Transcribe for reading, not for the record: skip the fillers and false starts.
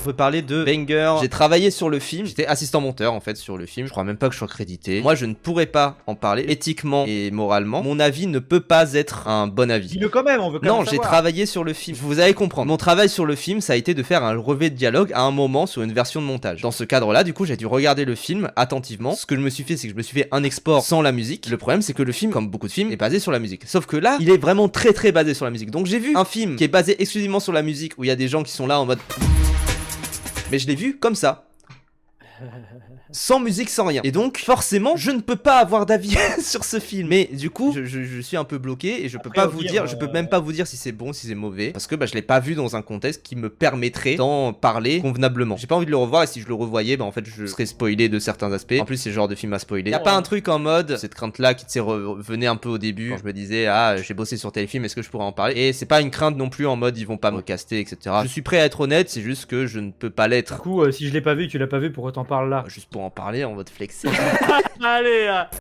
On peut parler de Banger. J'ai travaillé sur le film, j'étais assistant monteur en fait sur le film. Je crois même pas que je sois crédité. Moi je ne pourrais pas en parler éthiquement et moralement. Mon avis ne peut pas être un bon avis. Dis-le quand même, on veut quand Non, même j'ai savoir. travaillé sur le film. Vous allez comprendre. Mon travail sur le film, ça a été de faire un relevé de dialogue à un moment sur une version de montage. Dans ce cadre-là, du coup, j'ai dû regarder le film attentivement. Ce que je me suis fait, c'est que je me suis fait un export sans la musique. Le problème, c'est que le film, comme beaucoup de films, est basé sur la musique. Sauf que là, il est vraiment très basé sur la musique. Donc j'ai vu un film qui est basé exclusivement sur la musique, où il y a des gens qui sont là en mode... Mais je l'ai vu comme ça. Sans musique, sans rien. Et donc, forcément, je ne peux pas avoir d'avis sur ce film. Mais du coup, je suis un peu bloqué et je peux Après, pas au vous pire, dire, je peux même pas vous dire si c'est bon, si c'est mauvais. Parce que bah, je l'ai pas vu dans un contexte qui me permettrait d'en parler convenablement. J'ai pas envie de le revoir et si je le revoyais, bah en fait, je serais spoilé de certains aspects. En plus, c'est le genre de film à spoiler. Y a pas un truc en mode, cette crainte-là qui revenait un peu au début. Quand je me disais, ah, j'ai bossé sur tel film, est-ce que je pourrais en parler? Et c'est pas une crainte non plus en mode, ils vont pas me caster, etc. Je suis prêt à être honnête, c'est juste que je ne peux pas Du l'être. coup, si je l'ai pas vu, tu l'as pas vu, pourquoi t'en parles là? Juste pour en parler en mode flexer. Allez